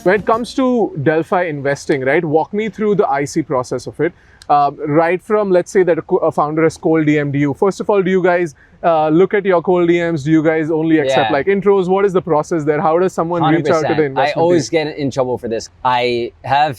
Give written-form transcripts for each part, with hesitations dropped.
When it comes to Delphi investing, right, walk me through the IC process of it. Right from, let's say that a founder has cold DM'd you. First of all, do you guys look at your cold DMs? Do you guys only accept like intros? What is the process there? How does someone reach out to the investment I always team? get in trouble for this. I have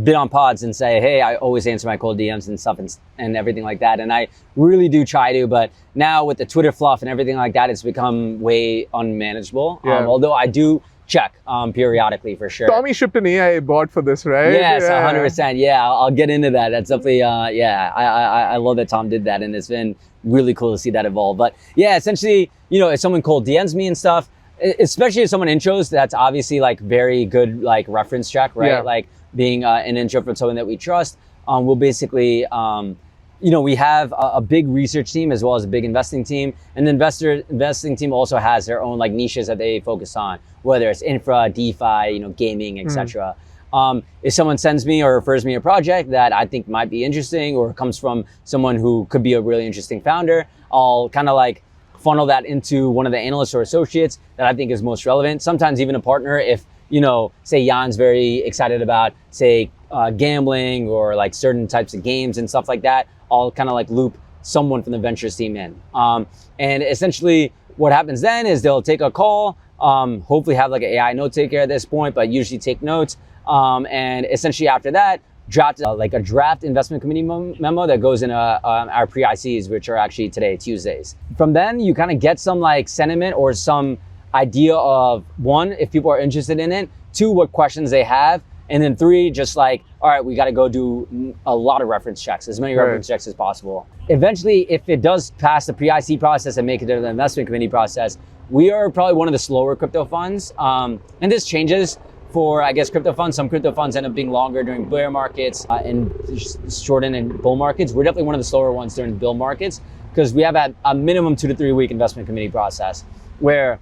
been on pods and say, hey, I always answer my cold DMs and stuff and everything like that. And I really do try to, but now with the Twitter fluff and everything like that, it's become way unmanageable. Although I do check periodically for sure. Tommy shipped an AI bot for this, right? Yes, 100%. Yeah, I'll get into that. That's definitely, I love that Tom did that, and it's been really cool to see that evolve. But yeah, essentially, you know, if someone cold DMs me and stuff, especially if someone intros, that's obviously like very good like reference check, right? Yeah. Like being an intro from someone that we trust. We'll basically, you know, we have a big research team as well as a big investing team, and the investing team also has their own like niches that they focus on, whether it's infra, DeFi, you know, gaming, etc. If someone sends me or refers me a project that I think might be interesting or comes from someone who could be a really interesting founder, I'll kind of like funnel that into one of the analysts or associates that I think is most relevant. Sometimes even a partner if, you know, say Jan's very excited about, say, gambling or like certain types of games and stuff like that, I'll kind of like loop someone from the ventures team in. And essentially what happens then is they'll take a call, hopefully have like an AI note taker at this point, but usually take notes. And essentially after that, draft like a draft investment committee memo that goes in our pre-ICs, which are actually today, Tuesdays. From then you kind of get some like sentiment or some idea of one, if people are interested in it, two, what questions they have, and then three, just like, all right, we got to go do a lot of reference checks, as many reference checks as possible. Eventually, if it does pass the pre-IC process and make it to the investment committee process, we are probably one of the slower crypto funds. And this changes for, I guess, crypto funds. Some crypto funds end up being longer during bear markets and shorten in bull markets. We're definitely one of the slower ones during bull markets because we have a minimum 2 to 3 week investment committee process where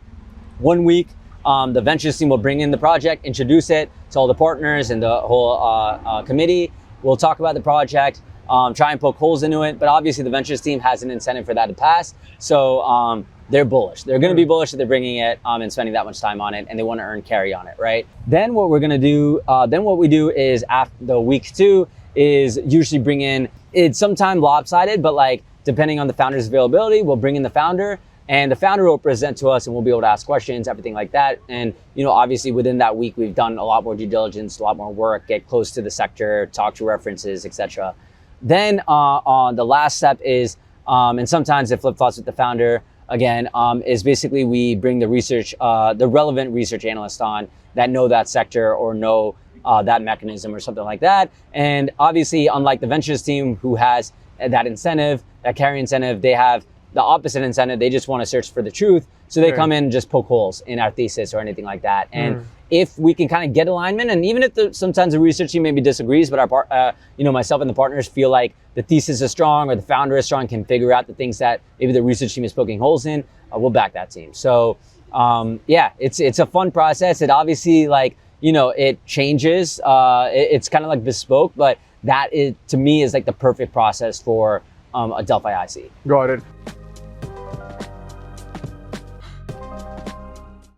1 week, the ventures team will bring in the project, introduce it to all the partners and the whole committee. We'll talk about the project, try and poke holes into it. But obviously the ventures team has an incentive for that to pass. So they're bullish. They're going to be bullish that they're bringing it and spending that much time on it, and they want to earn carry on it, right? Then what we're going to do, then what we do is after the week 2 is usually bring in, it's sometimes lopsided, but like depending on the founder's availability, we'll bring in the founder. And the founder will present to us and we'll be able to ask questions, everything like that. And, you know, obviously within that week, we've done a lot more due diligence, a lot more work, get close to the sector, talk to references, etc. Then on the last step is, and sometimes it flip-flops with the founder again, is basically we bring the research, the relevant research analysts on that know that sector or know that mechanism or something like that. And obviously, unlike the ventures team who has that incentive, that carry incentive, they have the opposite incentive. They just want to search for the truth. So they come in and just poke holes in our thesis or anything like that. And if we can kind of get alignment, and even if sometimes the research team maybe disagrees, but our you know, myself and the partners feel like the thesis is strong or the founder is strong, can figure out the things that maybe the research team is poking holes in, we'll back that team. So yeah, it's a fun process. It obviously, like, you know, it changes. It's kind of like bespoke, but that is, to me, is like the perfect process for a Delphi IC. Got it.